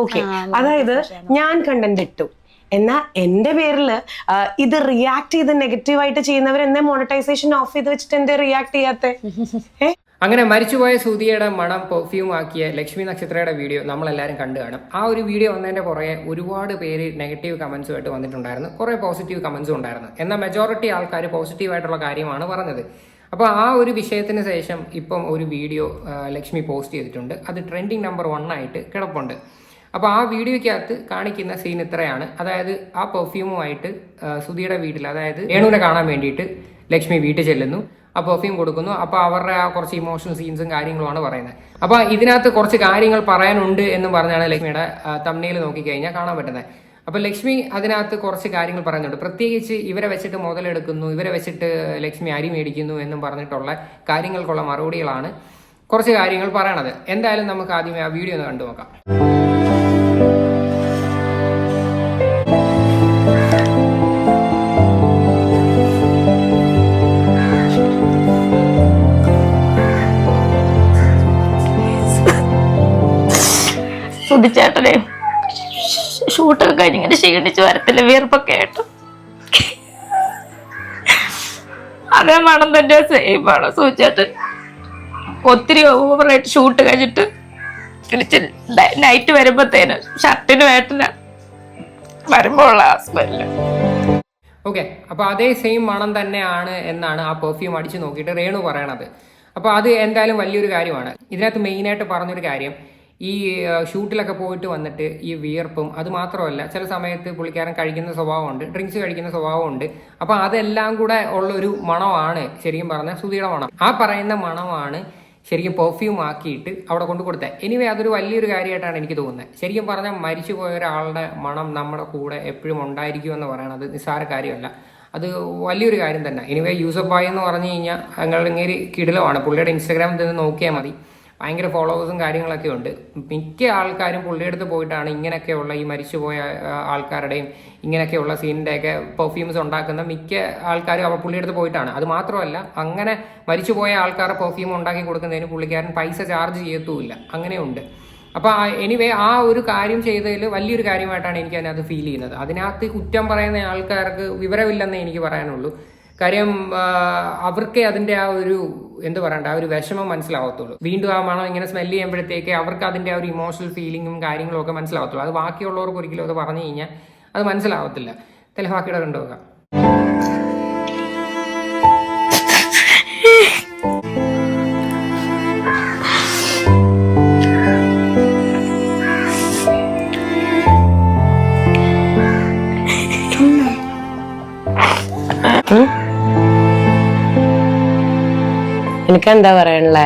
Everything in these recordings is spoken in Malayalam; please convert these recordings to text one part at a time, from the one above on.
ഓക്കെ, അതായത് ഞാൻ കണ്ടന്റ് ഇട്ടു എന്നാ എന്റെ പേരില് ഇത് റിയാക്ട് ചെയ്ത് നെഗറ്റീവായിട്ട് ചെയ്യുന്നവർ എന്നെ മോണിറ്റൈസേഷൻ ഓഫ് ചെയ്ത് വെച്ചിട്ട് എന്റെ റിയാക്ട് ചെയ്യാത്ത. അങ്ങനെ മരിച്ചുപോയ സൂതിയുടെ മണം പെർഫ്യൂം ആക്കിയ ലക്ഷ്മി നക്ഷത്രയുടെ വീഡിയോ നമ്മളെല്ലാവരും കണ്ടു കാണും. ആ ഒരു വീഡിയോ വന്നതിന്റെ പുറകെ ഒരുപാട് പേര് നെഗറ്റീവ് കമന്റ്സുമായിട്ട് വന്നിട്ടുണ്ടായിരുന്നു, കുറെ പോസിറ്റീവ് കമന്റ്സും ഉണ്ടായിരുന്നു. എന്നാൽ മെജോറിറ്റി ആൾക്കാർ പോസിറ്റീവായിട്ടുള്ള കാര്യമാണ് പറഞ്ഞത്. അപ്പോൾ ആ ഒരു വിഷയത്തിന് ശേഷം ഇപ്പം ഒരു വീഡിയോ ലക്ഷ്മി പോസ്റ്റ് ചെയ്തിട്ടുണ്ട്. അത് ട്രെൻഡിങ് നമ്പർ 1 ആയിട്ട് കിടപ്പുണ്ട്. അപ്പോൾ ആ വീഡിയോയ്ക്കകത്ത് കാണിക്കുന്ന സീൻ ഇത്രയാണ്. അതായത് ആ പെർഫ്യൂമുമായിട്ട് സുധിയുടെ വീട്ടിൽ, അതായത് രേണുവിനെ കാണാൻ വേണ്ടിയിട്ട് ലക്ഷ്മി വീട്ടിൽ ചെല്ലുന്നു, ആ പെർഫ്യൂം കൊടുക്കുന്നു. അപ്പോൾ അവരുടെ ആ കുറച്ച് ഇമോഷണൽ സീൻസും കാര്യങ്ങളുമാണ് പറയുന്നത്. അപ്പോൾ ഇതിനകത്ത് കുറച്ച് കാര്യങ്ങൾ പറയാനുണ്ട് എന്ന് പറഞ്ഞാണ് ലക്ഷ്മിയുടെ തംബ്നെയിൽ നോക്കിക്കഴിഞ്ഞാൽ കാണാൻ പറ്റുന്നത്. അപ്പോൾ ലക്ഷ്മി അതിനകത്ത് കുറച്ച് കാര്യങ്ങൾ പറയുന്നുണ്ട്. പ്രത്യേകിച്ച് ഇവരെ വെച്ചിട്ട് മുതലെടുക്കുന്നു, ഇവരെ വെച്ചിട്ട് ലക്ഷ്മി അരി മേടിക്കുന്നു എന്നും പറഞ്ഞിട്ടുള്ള കാര്യങ്ങൾക്കുള്ള മറുപടികളാണ് കുറച്ച് കാര്യങ്ങൾ പറയണത്. എന്തായാലും നമുക്ക് ആദ്യമേ ആ വീഡിയോ ഒന്ന് കണ്ടു നോക്കാം. സുധിച്ചേട്ടനെ ഷൂട്ടൊക്കെ കഴിഞ്ഞ് ഇങ്ങനെ ക്ഷീണിച്ച് വരത്തില്ല, വിയർപ്പൊക്കെ ആയിട്ട് അതേ മണം തന്നെ സെയിം ആണ്. സുധിച്ചേട്ടൻ ഒത്തിരി ഓവറായിട്ട് ഷൂട്ട് കഴിഞ്ഞിട്ട് നൈറ്റ് വരുമ്പോഴത്തേന് ഷർട്ടിന് വേട്ടന വരുമ്പോൾ ഉള്ള സ്മെല്ല്. ഓക്കെ, അപ്പോൾ അതേ സെയിം മണം തന്നെയാണ് എന്നാണ് ആ പെർഫ്യൂം അടിച്ച് നോക്കിയിട്ട് രേണു പറയണത്. അപ്പോൾ അത് എന്തായാലും വലിയൊരു കാര്യമാണ്. ഇതിനകത്ത് മെയിനായിട്ട് പറഞ്ഞൊരു കാര്യം, ഈ ഷൂട്ടിലൊക്കെ പോയിട്ട് വന്നിട്ട് ഈ വിയർപ്പും, അത് മാത്രമല്ല ചില സമയത്ത് പുള്ളിക്കാരൻ കഴിക്കുന്ന സ്വഭാവമുണ്ട്, ഡ്രിങ്ക്സ് കഴിക്കുന്ന സ്വഭാവമുണ്ട്. അപ്പോൾ അതെല്ലാം കൂടെ ഉള്ളൊരു മണമാണ് ശരിക്കും പറഞ്ഞാൽ സുധിയുടെ മണം. ആ പറയുന്ന മണമാണ് ശരിക്കും പെർഫ്യൂം ആക്കിയിട്ട് അവിടെ കൊണ്ട് കൊടുത്തത്. എനിവേ അതൊരു വലിയൊരു കാര്യമായിട്ടാണ് എനിക്ക് തോന്നുന്നത്. ശരിക്കും പറഞ്ഞാൽ മരിച്ചു പോയ ഒരാളുടെ മണം നമ്മുടെ കൂടെ എപ്പോഴും ഉണ്ടായിരിക്കുമെന്ന് പറയണത് നിസ്സാര കാര്യമല്ല, അത് വലിയൊരു കാര്യം തന്നെ. എനിവേ യൂസഫ് ഭായ് എന്ന് പറഞ്ഞു കഴിഞ്ഞാൽ അങ്ങനെ കിടിലമാണ്. പുള്ളിയുടെ ഇൻസ്റ്റാഗ്രാമിൽ നിന്ന് നോക്കിയാൽ മതി, ഭയങ്കര ഫോളോവേഴ്സും കാര്യങ്ങളൊക്കെ ഉണ്ട്. മിക്ക ആൾക്കാരും പുള്ളിയുടെ അടുത്ത് പോയിട്ടാണ് ഇങ്ങനെയൊക്കെയുള്ള ഈ മരിച്ചുപോയ ആൾക്കാരുടെയും ഇങ്ങനെയൊക്കെയുള്ള സീനിൻ്റെയൊക്കെ പെർഫ്യൂംസ് ഉണ്ടാക്കുന്ന മിക്ക ആൾക്കാരും അവ പുള്ളിയുടെ അടുത്ത് പോയിട്ടാണ്. അത് മാത്രമല്ല, അങ്ങനെ മരിച്ചുപോയ ആൾക്കാരുടെ പെർഫ്യൂം ഉണ്ടാക്കി കൊടുക്കുന്നതിന് പുള്ളിക്കാരൻ പൈസ ചാർജ് ചെയ്യത്തുമില്ല, അങ്ങനെയുണ്ട്. അപ്പോൾ എനിവേ ആ ഒരു കാര്യം ചെയ്തതിൽ വലിയൊരു കാര്യമായിട്ടാണ് എനിക്ക് അതിനകത്ത് ഫീൽ ചെയ്യുന്നത്. അതിനകത്ത് കുറ്റം പറയുന്ന ആൾക്കാർക്ക് വിവരമില്ലെന്നേ എനിക്ക് പറയാനുള്ളൂ. കാര്യം അവർക്ക് അതിൻ്റെ ആ ഒരു എന്ത് പറയണ്ട, ആ ഒരു വിഷമം മനസ്സിലാവത്തുള്ളൂ. വീണ്ടും ആ മണം ഇങ്ങനെ സ്മെല്ല് ചെയ്യുമ്പോഴത്തേക്ക് അവർക്ക് അതിൻ്റെ ആ ഒരു ഇമോഷണൽ ഫീലിങ്ങും കാര്യങ്ങളും ഒക്കെ മനസ്സിലാവത്തുള്ളൂ. അത് ബാക്കിയുള്ളവർക്ക് ഒരിക്കലും അത് പറഞ്ഞു കഴിഞ്ഞാൽ അത് മനസ്സിലാവത്തില്ല. ബാക്കിയുടെ കണ്ടുനോക്കാം. എനിക്ക് എന്താ പറയാനുള്ളേ?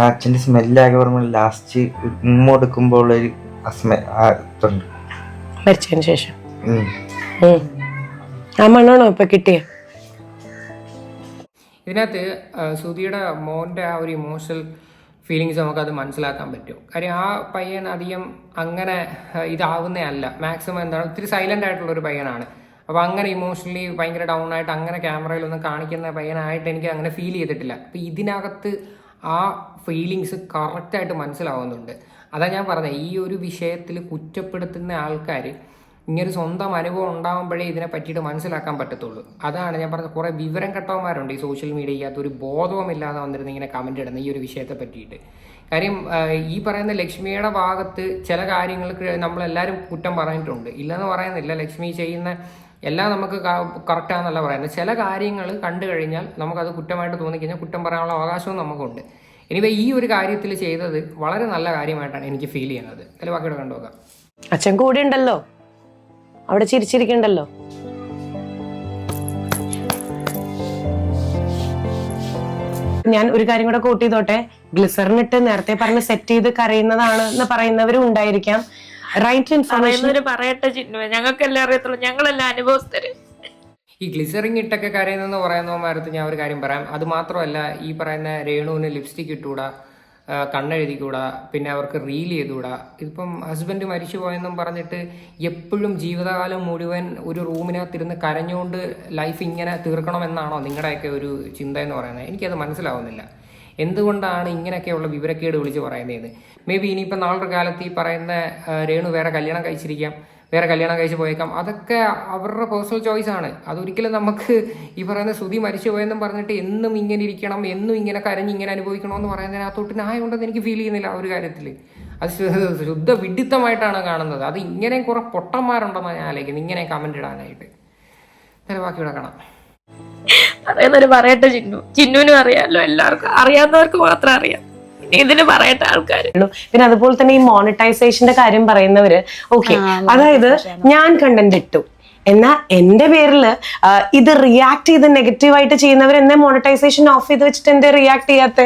അച്ഛൻ്റെ സ്മെല്ലാകെ പറയുമ്പോൾ ലാസ്റ്റ് ഉമ്മ മരിച്ചതിന് ശേഷം ആ മണ്ണാണോ ഇപ്പൊ കിട്ടിയ? ഇതിനകത്ത് സുധിയുടെ മോൻ്റെ ആ ഒരു ഇമോഷണൽ ഫീലിങ്സ് നമുക്കത് മനസ്സിലാക്കാൻ പറ്റും. കാര്യം ആ പയ്യൻ അധികം അങ്ങനെ ഇതാവുന്നതല്ല. മാക്സിമം എന്താണ്, ഒത്തിരി സൈലൻ്റ് ആയിട്ടുള്ളൊരു പയ്യനാണ്. അപ്പോൾ അങ്ങനെ ഇമോഷണലി ഭയങ്കര ഡൗൺ ആയിട്ട് അങ്ങനെ ക്യാമറയിലൊന്നും കാണിക്കുന്ന പയ്യനായിട്ട് എനിക്ക് അങ്ങനെ ഫീൽ ചെയ്തിട്ടില്ല. അപ്പോൾ ഇതിനകത്ത് ആ ഫീലിങ്സ് കറക്റ്റായിട്ട് മനസ്സിലാവുന്നുണ്ട്. അതാ ഞാൻ പറഞ്ഞത്, ഈ ഒരു വിഷയത്തിൽ കുറ്റപ്പെടുത്തുന്ന ആൾക്കാർ ഇങ്ങനൊരു സ്വന്തം അനുഭവം ഉണ്ടാകുമ്പോഴേ ഇതിനെ പറ്റിയിട്ട് മനസ്സിലാക്കാൻ പറ്റത്തുള്ളൂ. അതാണ് ഞാൻ പറഞ്ഞത്, കുറേ വിവരം കെട്ടവന്മാരുണ്ട് ഈ സോഷ്യൽ മീഡിയയ്ക്കകത്ത്, ഒരു ബോധവുമില്ലാതെ വന്നിരുന്ന് ഇങ്ങനെ കമൻ്റ് ഇടുന്ന ഈ ഒരു വിഷയത്തെ പറ്റിയിട്ട്. കാര്യം ഈ പറയുന്ന ലക്ഷ്മിയുടെ ഭാഗത്ത് ചില കാര്യങ്ങൾക്ക് നമ്മളെല്ലാവരും കുറ്റം പറഞ്ഞിട്ടുണ്ട്, ഇല്ലെന്ന് പറയുന്നില്ല. ലക്ഷ്മി ചെയ്യുന്ന എല്ലാം നമുക്ക് കറക്റ്റാണെന്നല്ല പറയുന്നത്. ചില കാര്യങ്ങൾ കണ്ടു കഴിഞ്ഞാൽ നമുക്കത് കുറ്റമായിട്ട് തോന്നിക്കഴിഞ്ഞാൽ കുറ്റം പറയാനുള്ള അവകാശവും നമുക്കുണ്ട്. എനിവേ ഈ ഒരു കാര്യത്തിൽ ചെയ്തത് വളരെ നല്ല കാര്യമായിട്ടാണ് എനിക്ക് ഫീൽ ചെയ്യുന്നത്. ബാക്കിയുടെ കണ്ടുനോക്കാം. അച്ഛൻ കൂടെ ഉണ്ടല്ലോ, അവിടെ ചിരിച്ചിരിക്കണ്ടല്ലോ. ഞാൻ ഒരു കാര്യം കൂടെ കോട്ട് ചെയ്തോട്ടെ. ഗ്ലിസറിനിട്ട് നേരത്തെ പറഞ്ഞ് സെറ്റ് ചെയ്ത് കരയുന്നതാണ് എന്ന് പറയുന്നവരും ഉണ്ടായിരിക്കാം. റൈറ്റ് ഇൻഫർമേഷൻ പറയട്ടെ ചിന്നു, ഞങ്ങൾക്കെല്ലാം അറിയത്തുള്ളൂ, ഞങ്ങളെല്ലാം അനുഭവസ്ഥര്. ഈ ഗ്ലിസറിങ് ഇട്ടൊക്കെ കരയുന്നെന്ന് പറയുന്നവന്മാരത്ത് ഞാൻ ഒരു കാര്യം പറയാം. അത് മാത്രമല്ല, ഈ പറയുന്ന രേണുവിന് ലിപ്സ്റ്റിക് ഇട്ടുകൂടാ, കണ്ണെഴുതിക്കൂടാ, പിന്നെ അവർക്ക് റീൽ ചെയ്തുകൂടാ. ഇതിപ്പം ഹസ്ബൻഡ് മരിച്ചു പോയെന്നും പറഞ്ഞിട്ട് എപ്പോഴും ജീവിതകാലം മുഴുവൻ ഒരു റൂമിനകത്തിരുന്ന് കരഞ്ഞുകൊണ്ട് ലൈഫ് ഇങ്ങനെ തീർക്കണമെന്നാണോ നിങ്ങളുടെയൊക്കെ ഒരു ചിന്ത എന്ന് പറയുന്നത്? എനിക്കത് മനസ്സിലാവുന്നില്ല. എന്തുകൊണ്ടാണ് ഇങ്ങനെയൊക്കെയുള്ള വിവരക്കേട് വിളിച്ച് പറയുന്നതെന്ന്. മേ ബി ഇനിയിപ്പോൾ നാളൊരു കാലത്ത് ഈ പറയുന്ന രേണു വേറെ കല്യാണം കഴിച്ചിരിക്കാം, വേറെ കല്യാണം കഴിച്ച് പോയേക്കാം. അതൊക്കെ അവരുടെ പേഴ്സണൽ ചോയ്സ് ആണ്. അതൊരിക്കലും നമുക്ക് ഈ പറയുന്ന ശ്രുതി മരിച്ചു പോയെന്നും പറഞ്ഞിട്ട് എന്നും ഇങ്ങനെ ഇരിക്കണം, എന്നും ഇങ്ങനെ കരഞ്ഞ് ഇങ്ങനെ അനുഭവിക്കണമെന്ന് പറയുന്നതിനകത്തോട്ട് ന്യായമുണ്ടെന്ന് എനിക്ക് ഫീൽ ചെയ്യുന്നില്ല ആ ഒരു കാര്യത്തിൽ. അത് ശുദ്ധ വിഡിത്തമായിട്ടാണ് കാണുന്നത്. അത് ഇങ്ങനെ കുറെ പൊട്ടന്മാരുണ്ടെന്നാണ് ഞാൻ ആലോചിക്കുന്നത് ഇങ്ങനെ കമന്റ് ഇടാനായിട്ട്. ബാക്കിയുടെ കാണാം. പറയുന്നൊരു പറയട്ടെ, ചിന്നുവിനും അറിയാമല്ലോ, എല്ലാവർക്കും അറിയാവുന്നവർക്ക് മാത്രം അറിയാം, ഇതിന് പറയട്ടെ ആൾക്കാർ. പിന്നെ അതുപോലെ തന്നെ ഈ മോണിറ്റൈസേഷന്റെ കാര്യം പറയുന്നവര് ഓക്കെ, അതായത് ഞാൻ കണ്ടന്റ് ഇട്ടു എന്നാ എന്റെ പേരില് ഇത് റിയാക്ട് ചെയ്ത് നെഗറ്റീവായിട്ട് ചെയ്യുന്നവർ എന്നെ മോണിറ്റൈസേഷൻ ഓഫ് ചെയ്ത് വെച്ചിട്ട് എന്റെ റിയാക്ട് ചെയ്യാത്ത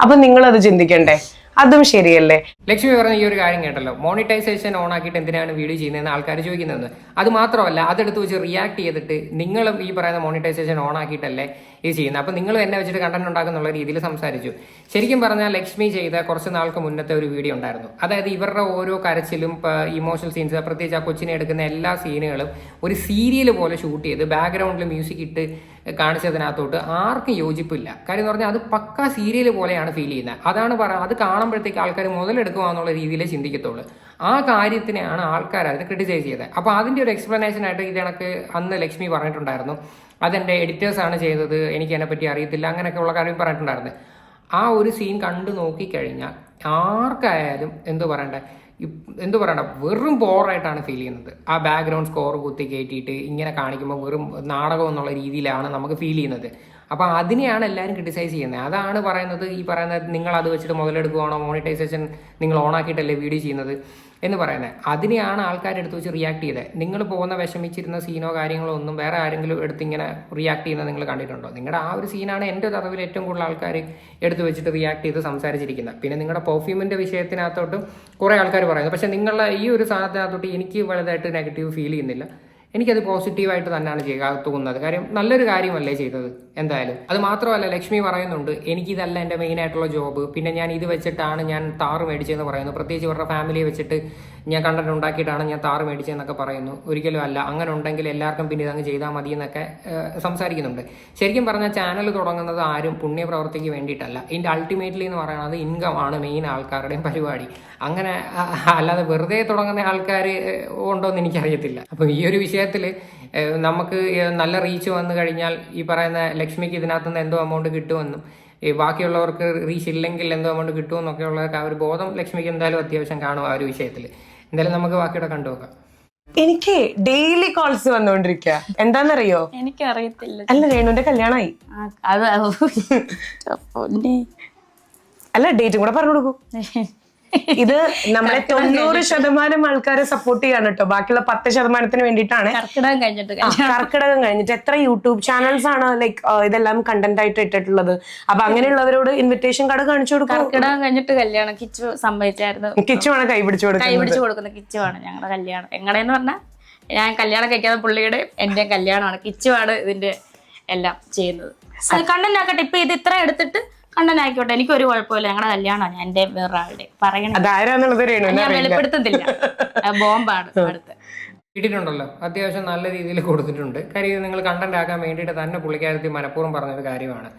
അപ്പൊ നിങ്ങൾ അത് ചിന്തിക്കണ്ടേ? അതും ശരിയല്ലേ? ലക്ഷ്മി പറഞ്ഞ ഈ ഒരു കാര്യം കേട്ടല്ലോ, മോണിറ്റൈസേഷൻ ഓൺ ആക്കിയിട്ട് എന്തിനാണ് വീഡിയോ ചെയ്യുന്നതെന്ന് ആൾക്കാർ ചോദിക്കുന്നതെന്ന്. അത് മാത്രമല്ല, അതെടുത്ത് വെച്ച് റിയാക്ട് ചെയ്തിട്ട് നിങ്ങളും ഈ പറയുന്ന മോണിറ്റൈസേഷൻ ഓൺ ആക്കിയിട്ടല്ലേ ഇത് ചെയ്യുന്നത്, അപ്പൊ നിങ്ങൾ എന്നെ വെച്ചിട്ട് കണ്ടന്റ് ഉണ്ടാക്കുന്നുള്ള രീതിയിൽ സംസാരിച്ചു. ശരിക്കും പറഞ്ഞാൽ ലക്ഷ്മി ചെയ്ത കുറച്ച് നാൾക്ക് മുന്നത്തെ ഒരു വീഡിയോ ഉണ്ടായിരുന്നു. അതായത് ഇവരുടെ ഓരോ കരച്ചിലും ഇമോഷണൽ സീൻസ്, പ്രത്യേകിച്ച് ആ കൊച്ചിനെ എടുക്കുന്ന എല്ലാ സീനുകളും ഒരു സീരിയൽ പോലെ ഷൂട്ട് ചെയ്ത് ബാക്ക്ഗ്രൗണ്ടിൽ മ്യൂസിക് ഇട്ട് കാണിച്ചതിനകത്തോട്ട് ആർക്കും യോജിപ്പില്ല. കാര്യം എന്ന് പറഞ്ഞാൽ അത് പക്ക സീരിയൽ പോലെയാണ് ഫീൽ ചെയ്യുന്നത്. അതാണ് അത് കാണുമ്പോഴത്തേക്ക് ആൾക്കാർ മുതലെടുക്കുക എന്നുള്ള രീതിയിലേ ചിന്തിക്കത്തുള്ളൂ. ആ കാര്യത്തിനെയാണ് ആൾക്കാർ അതിനെ ക്രിട്ടിസൈസ് ചെയ്തത്. അപ്പോൾ അതിൻ്റെ ഒരു എക്സ്പ്ലനേഷൻ ആയിട്ട് ഇത് കണക്ക് അന്ന് ലക്ഷ്മി പറഞ്ഞിട്ടുണ്ടായിരുന്നു, അതെൻ്റെ എഡിറ്റേഴ്സാണ് ചെയ്തത്, എനിക്ക് അതിനെപ്പറ്റി അറിയത്തില്ല, അങ്ങനെയൊക്കെയുള്ള കാര്യം പറഞ്ഞിട്ടുണ്ടായിരുന്നു. ആ ഒരു സീൻ കണ്ടു നോക്കിക്കഴിഞ്ഞാൽ ആർക്കായാലും എന്തു പറയണ്ട വെറും ബോറായിട്ടാണ് ഫീൽ ചെയ്യുന്നത്. ആ ബാക്ക്ഗ്രൗണ്ട് സ്കോർ കുത്തി കയറ്റിയിട്ട് ഇങ്ങനെ കാണിക്കുമ്പോൾ വെറും നാടകം എന്നുള്ള രീതിയിലാണ് നമുക്ക് ഫീൽ ചെയ്യുന്നത്. അപ്പോൾ അതിനെയാണ് എല്ലാവരും ക്രിട്ടിസൈസ് ചെയ്യുന്നത്. അതാണ് പറയുന്നത്, ഈ പറയുന്നത് നിങ്ങൾ അത് വെച്ചിട്ട് മുതലെടുക്കുകയാണോ, മോണിറ്റൈസേഷൻ നിങ്ങൾ ഓണാക്കിയിട്ടല്ലേ വീഡിയോ ചെയ്യുന്നത് എന്ന് പറയുന്നത്. അതിനെയാണ് ആൾക്കാരെടുത്ത് വെച്ച് റിയാക്ട് ചെയ്തത്. നിങ്ങൾ പോകുന്ന വിഷമിച്ചിരുന്ന സീനോ കാര്യങ്ങളോ ഒന്നും വേറെ ആരെങ്കിലും എടുത്ത് ഇങ്ങനെ റിയാക്ട് ചെയ്യുന്നത് നിങ്ങൾ കണ്ടിട്ടുണ്ടോ? നിങ്ങളുടെ ആ ഒരു സീനാണ് എൻ്റെ അറിവിൽ ഏറ്റവും കൂടുതൽ ആൾക്കാർ എടുത്ത് വെച്ചിട്ട് റിയാക്ട് ചെയ്ത് സംസാരിച്ചിരിക്കുന്നത്. പിന്നെ നിങ്ങളുടെ പെർഫ്യൂമിൻ്റെ വിഷയത്തിനകത്തോട്ടും കുറേ ആൾക്കാർ പറയുന്നത്. പക്ഷേ നിങ്ങളുടെ ഈ ഒരു സാധനത്തിനകത്തോട്ട് എനിക്ക് വലുതായിട്ട് നെഗറ്റീവ് ഫീൽ ചെയ്യുന്നില്ല. എനിക്കത് പോസിറ്റീവായിട്ട് തന്നെയാണ് തോന്നുന്നത്. കാര്യം നല്ലൊരു കാര്യമല്ലേ ചെയ്തത് എന്തായാലും. അത് മാത്രമല്ല, ലക്ഷ്മി പറയുന്നുണ്ട് എനിക്കിതല്ല എൻ്റെ മെയിൻ ആയിട്ടുള്ള ജോബ്, പിന്നെ ഞാൻ ഇത് വെച്ചിട്ടാണ് ഞാൻ താറ് മേടിച്ചതെന്ന് പറയുന്നു. പ്രത്യേകിച്ച് ഇവരുടെ ഫാമിലിയെ വെച്ചിട്ട് ഞാൻ കണ്ടന്റ് ഉണ്ടാക്കിയിട്ടാണ് ഞാൻ താറ് മേടിച്ചതെന്നൊക്കെ പറയുന്നു. ഒരിക്കലും അല്ല, അങ്ങനെ ഉണ്ടെങ്കിൽ എല്ലാവർക്കും പിന്നെ ഇതങ്ങ് ചെയ്താൽ മതി എന്നൊക്കെ സംസാരിക്കുന്നുണ്ട്. ശരിക്കും പറഞ്ഞാൽ ചാനൽ തുടങ്ങുന്നത് ആരും പുണ്യപ്രവർത്തിക്ക് വേണ്ടിയിട്ടല്ല. ഇതിൻ്റെ അൾട്ടിമേറ്റ്ലി എന്ന് പറയുന്നത് ഇൻകം ആണ് മെയിൻ ആൾക്കാരുടെയും പരിപാടി. അങ്ങനെ അല്ലാതെ വെറുതെ തുടങ്ങുന്ന ആൾക്കാർ ഉണ്ടോ എന്ന് എനിക്കറിയത്തില്ല. അപ്പം ഈ ഒരു വിഷയത്തിൽ നമുക്ക് നല്ല റീച്ച് വന്നു കഴിഞ്ഞാൽ ഈ പറയുന്ന ലക്ഷ്മിക്ക് ഇതിനകത്തുനിന്ന് എന്തോ എമൗണ്ട് കിട്ടുമെന്നും ബാക്കിയുള്ളവർക്ക് റീച്ച് ഇല്ലെങ്കിൽ എന്തോ എമൗണ്ട് കിട്ടുമെന്നൊക്കെയുള്ള ആ ഒരു ബോധം ലക്ഷ്മിക്ക് എന്തായാലും അത്യാവശ്യം കാണും ആ ഒരു വിഷയത്തിൽ. എന്തായാലും നമുക്ക് ബാക്കിയുടെ കണ്ടുനോക്കാം. എനിക്ക് ഡെയിലി കോൾസ് വന്നുകൊണ്ടിരിക്കുക. എന്താന്നറിയോ? എനിക്കറിയത്തില്ല. അല്ല, രേണുവിന്റെ കല്യാണമായി. അല്ല, ഡേറ്റും കൂടെ പറഞ്ഞു കൊടുക്കൂ. ഇത് നമ്മളെ 90% ആൾക്കാരെ സപ്പോർട്ട് ചെയ്യാണ് കേട്ടോ. ബാക്കിയുള്ള 10% വേണ്ടിയിട്ടാണ്. കർക്കിടകം കഴിഞ്ഞിട്ട് എത്ര യൂട്യൂബ് ചാനൽസ് ആണ് ലൈക്ക് ഇതെല്ലാം കണ്ടന്റ് ആയിട്ട് ഇട്ടിട്ടുള്ളത്. അപ്പൊ അങ്ങനെയുള്ളവരോട് ഇൻവിറ്റേഷൻ കാർഡ് കാണിച്ചു കൊടുക്കും. കർക്കിടകം കഴിഞ്ഞിട്ട് കല്യാണം കിച്ചു സംഭവിച്ചായിരുന്നു. കിച്ചുവാണ് കൈ പിടിച്ചു കൊടുക്കുന്ന കിച്ചുവാണ് ഞങ്ങളുടെ കല്യാണം. എങ്ങനെയെന്ന് പറഞ്ഞാൽ ഞാൻ കല്യാണം കഴിക്കാത്ത പുള്ളിയുടെ എന്റെ കല്യാണമാണ്. കിച്ചുവാണ് ഇതിന്റെ എല്ലാം ചെയ്യുന്നത്. അത് കണ്ടന്റ് ആക്കട്ടെ. ഇപ്പൊ ഇത് ഇത്ര എടുത്തിട്ട് കണ്ടന്റ് ആയിക്കോട്ടെ, എനിക്കൊരു കുഴപ്പമില്ല. ഞങ്ങളുടെ കല്യാണമാണ് എന്റെ വേറൊരാളുടെ പറയണത്. ഞാൻ വെളിപ്പെടുത്തത്തില്ല. ബോംബാണ് അടുത്ത് ഇട്ടിട്ടുണ്ടല്ലോ, അത്യാവശ്യം നല്ല രീതിയിൽ കൊടുത്തിട്ടുണ്ട്. കാര്യം നിങ്ങൾ കണ്ടന്റ് ആക്കാൻ വേണ്ടിയിട്ട് തന്നെ പുള്ളിക്കാരത്തി മനഃപൂർവ്വം പറഞ്ഞൊരു കാര്യമാണ്,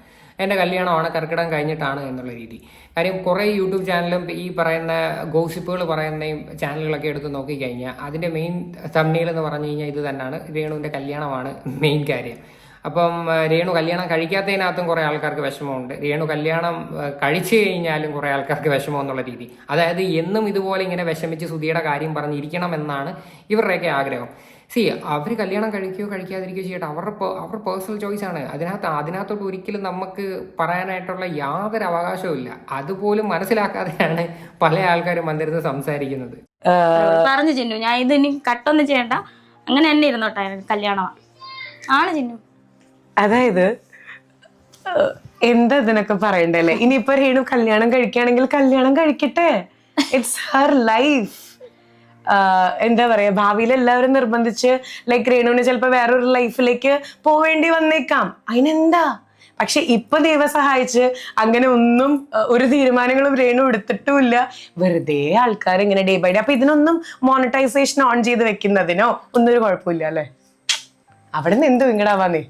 എൻ്റെ കല്യാണമാണ് കർക്കിടകം കഴിഞ്ഞിട്ടാണ് എന്നുള്ള രീതി. കാര്യം കുറേ യൂട്യൂബ് ചാനലും ഈ പറയുന്ന ഗോസിപ്പുകൾ പറയുന്നയും ചാനലുകളൊക്കെ എടുത്ത് നോക്കിക്കഴിഞ്ഞാൽ അതിൻ്റെ മെയിൻ തംബ്നെയിൽ എന്ന് പറഞ്ഞു കഴിഞ്ഞാൽ ഇത് തന്നെയാണ്, രേണുവിൻ്റെ കല്യാണമാണ് മെയിൻ കാര്യം. അപ്പം രേണു കല്യാണം കഴിക്കാത്തതിനകത്തും കുറേ ആൾക്കാർക്ക് വിഷമമുണ്ട്, രേണു കല്യാണം കഴിച്ചു കഴിഞ്ഞാലും കുറേ ആൾക്കാർക്ക് വിഷമം എന്നുള്ള രീതി. അതായത് എന്നും ഇതുപോലെ ഇങ്ങനെ വിഷമിച്ച് സുധിയുടെ കാര്യം പറഞ്ഞിരിക്കണം എന്നാണ് ഇവരുടെയൊക്കെ ആഗ്രഹം. അവർ കല്യാണം കഴിക്കുകയോ കഴിക്കാതിരിക്കുകയോ ചെയ്യട്ടെ, അവരുടെ പേഴ്സണൽ ചോയ്സ് ആണ്. അതിനകത്തോട്ട് ഒരിക്കലും നമുക്ക് പറയാനായിട്ടുള്ള യാതൊരു അവകാശവും ഇല്ല. അതുപോലും മനസ്സിലാക്കാതെയാണ് പല ആൾക്കാരും വന്നിരുന്ന് സംസാരിക്കുന്നത്. പറഞ്ഞു ചിന്നു, ഞാൻ ഇത് ഇനി കട്ടൊന്നും ചെയ്യണ്ട, അങ്ങനെ തന്നെ ഇരുന്നോട്ടെ, കല്യാണമാണ് ആണ് ചിന്നു. അതായത് എന്താ ഇതിനൊക്കെ പറയണ്ടല്ലേ. ഇനിയിപ്പോ രേണു കല്യാണം കഴിക്കുകയാണെങ്കിൽ കല്യാണം കഴിക്കട്ടെ, ഇറ്റ്സ് ഹർ ലൈഫ്. എന്താ പറയാ, ഭാവിയിൽ എല്ലാവരും നിർബന്ധിച്ച് ലൈക്ക് രേണുവിന് ചിലപ്പോ വേറൊരു ലൈഫിലേക്ക് പോവേണ്ടി വന്നേക്കാം, അതിനെന്താ. പക്ഷെ ഇപ്പൊ ദൈവം സഹായിച്ച് അങ്ങനെ ഒന്നും ഒരു തീരുമാനങ്ങളും രേണു എടുത്തിട്ടുമില്ല. വെറുതെ ആൾക്കാർ ഇങ്ങനെ ഡേ ബൈ ഡേ. അപ്പൊ ഇതിനൊന്നും മോണിറ്റൈസേഷൻ ഓൺ ചെയ്ത് വെക്കുന്നതിനോ ഒന്നും ഒരു കുഴപ്പമില്ല അല്ലെ. അവിടെ നിന്ന് എന്തോ ഇങ്ങടാവാന്നേ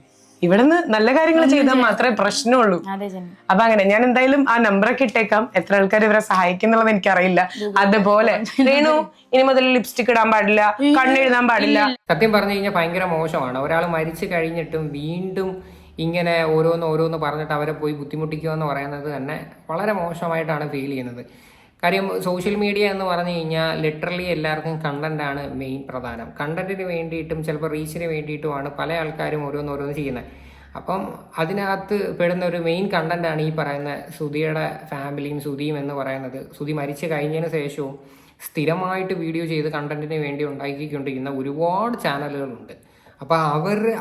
ഇവിടുന്ന് നല്ല കാര്യങ്ങൾ ചെയ്താൽ മാത്രമേ പ്രശ്നമുള്ളൂ. അതെ ജന്മ. അപ്പൊ അങ്ങനെ ഞാൻ എന്തായാലും ആ നമ്പറൊക്കെ ഇട്ടേക്കാം. എത്ര ആൾക്കാർ ഇവരെ സഹായിക്കുന്നുള്ളത് എനിക്കറിയില്ല. അതുപോലെ രേണു ഇനി മുതൽ ലിപ്സ്റ്റിക് ഇടാൻ പാടില്ല, കണ്ണെഴുതാൻ പാടില്ല. സത്യം പറഞ്ഞു കഴിഞ്ഞാൽ ഭയങ്കര മോശമാണ്. ഒരാൾ മരിച്ചു കഴിഞ്ഞിട്ടും വീണ്ടും ഇങ്ങനെ ഓരോന്ന് പറഞ്ഞിട്ട് അവരെ പോയി ബുദ്ധിമുട്ടിക്കുക എന്ന് പറയുന്നത് തന്നെ വളരെ മോശമായിട്ടാണ് ഫീൽ ചെയ്യുന്നത്. കാര്യം സോഷ്യൽ മീഡിയ എന്ന് പറഞ്ഞു കഴിഞ്ഞാൽ ലിറ്ററലി എല്ലാവർക്കും കണ്ടന്റാണ് മെയിൻ പ്രധാനം. കണ്ടന്റിന് വേണ്ടിയിട്ടും ചിലപ്പോൾ റീച്ചിന് വേണ്ടിയിട്ടുമാണ് പല ആൾക്കാരും ഓരോന്ന് ചെയ്യുന്നത്. അപ്പം അതിനകത്ത് പെടുന്ന ഒരു മെയിൻ കണ്ടന്റാണ് ഈ പറയുന്ന സുധിയുടെ ഫാമിലിയും സുധിയും എന്ന് പറയുന്നത്. സുധി മരിച്ചു കഴിഞ്ഞതിന് ശേഷവും സ്ഥിരമായിട്ട് വീഡിയോ ചെയ്ത് കണ്ടന്റിന് വേണ്ടി ഉണ്ടാക്കിക്കൊണ്ടിരിക്കുന്ന ഒരുപാട് ചാനലുകളുണ്ട്. അപ്പോൾ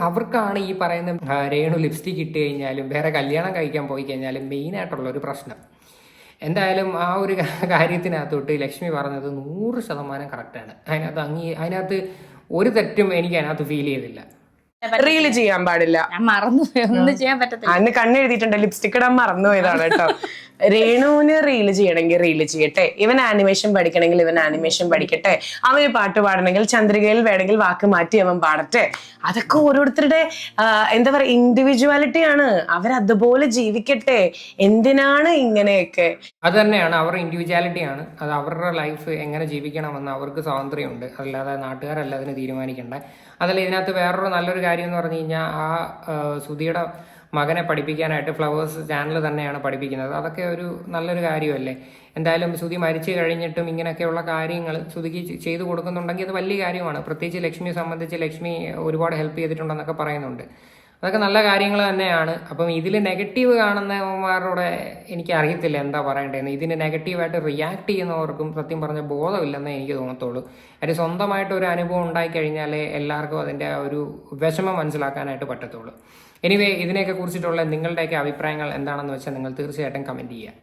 അവർക്കാണ് ഈ പറയുന്ന രേണു ലിപ്സ്റ്റിക് ഇട്ട് കഴിഞ്ഞാലും വേറെ കല്യാണം കഴിക്കാൻ പോയി കഴിഞ്ഞാലും മെയിനായിട്ടുള്ള ഒരു പ്രശ്നം. എന്തായാലും ആ ഒരു കാര്യത്തിനകത്തോട്ട് ലക്ഷ്മി പറഞ്ഞത് 100% കറക്റ്റാണ്. അതിനകത്ത് ഒരു തെറ്റും എനിക്ക് അതിനകത്ത് ഫീൽ ചെയ്തില്ല. റീല് ചെയ്യാൻ പാടില്ല, ഞാൻ മറന്നു, ഒന്നും ചെയ്യാൻ പറ്റത്തില്ല. അന്ന് കണ്ണെഴുതിയിട്ടുണ്ട്, ലിപ്സ്റ്റിക് ഇടാൻ മറന്നുപോയതാണ് കേട്ടോ. രേണുവിന് റീല് ചെയ്യണമെങ്കിൽ റീല് ചെയ്യട്ടെ, ഇവൻ ആനിമേഷൻ പഠിക്കണമെങ്കിൽ ഇവൻ ആനിമേഷൻ പഠിക്കട്ടെ, അവന് പാട്ട് പാടണമെങ്കിൽ ചന്ദ്രികയിൽ വേണമെങ്കിൽ വാക്ക് മാറ്റി അവൻ പാടട്ടെ. അതൊക്കെ ഓരോരുത്തരുടെ എന്താ പറയാ ഇൻഡിവിജ്വാലിറ്റി ആണ്. അവരതുപോലെ ജീവിക്കട്ടെ. എന്തിനാണ് ഇങ്ങനെയൊക്കെ? അത് തന്നെയാണ് അവരുടെ ഇൻഡിവിജ്വാലിറ്റി ആണ്. അത് അവരുടെ ലൈഫ് എങ്ങനെ ജീവിക്കണമെന്ന് അവർക്ക് സ്വാതന്ത്ര്യമുണ്ട്. അല്ലാതെ നാട്ടുകാരല്ല അതിന് തീരുമാനിക്കേണ്ട. അതല്ല ഇതിനകത്ത് വേറൊരു നല്ലൊരു കാര്യം എന്ന് പറഞ്ഞു കഴിഞ്ഞാൽ ആ സുധിയുടെ മകനെ പഠിപ്പിക്കാനായിട്ട് ഫ്ലവേഴ്സ് ചാനൽ തന്നെയാണ് പഠിപ്പിക്കുന്നത്. അതൊക്കെ ഒരു നല്ലൊരു കാര്യമല്ലേ. എന്തായാലും സുധി മരിച്ചു കഴിഞ്ഞിട്ടും ഇങ്ങനെയൊക്കെയുള്ള കാര്യങ്ങൾ സുധിക്ക് ചെയ്തു കൊടുക്കുന്നുണ്ടെങ്കിൽ അത് വലിയ കാര്യമാണ്. പ്രത്യേകിച്ച് ലക്ഷ്മിയെ സംബന്ധിച്ച് ലക്ഷ്മി ഒരുപാട് ഹെൽപ്പ് ചെയ്തിട്ടുണ്ടെന്നൊക്കെ പറയുന്നുണ്ട്. അതൊക്കെ നല്ല കാര്യങ്ങൾ തന്നെയാണ്. അപ്പം ഇതിൽ നെഗറ്റീവ് കാണുന്നവന്മാരുടെ എനിക്ക് അറിയത്തില്ല എന്താ പറയേണ്ടതെന്ന്. ഇതിന് നെഗറ്റീവായിട്ട് റിയാക്ട് ചെയ്യുന്നവർക്കും സത്യം പറഞ്ഞ ബോധമില്ലെന്നേ എനിക്ക് തോന്നത്തുള്ളൂ. അത് സ്വന്തമായിട്ട് ഒരു അനുഭവം ഉണ്ടായിക്കഴിഞ്ഞാലേ എല്ലാവർക്കും അതിൻ്റെ ഒരു വിഷമം മനസ്സിലാക്കാനായിട്ട് പറ്റത്തുള്ളൂ. എനിവേ ഇതിനെയൊക്കെ കുറിച്ചിട്ടുള്ള നിങ്ങളുടെയൊക്കെ അഭിപ്രായങ്ങൾ എന്താണെന്ന് വെച്ചാൽ നിങ്ങൾ തീർച്ചയായിട്ടും കമൻറ്റ് ചെയ്യുക.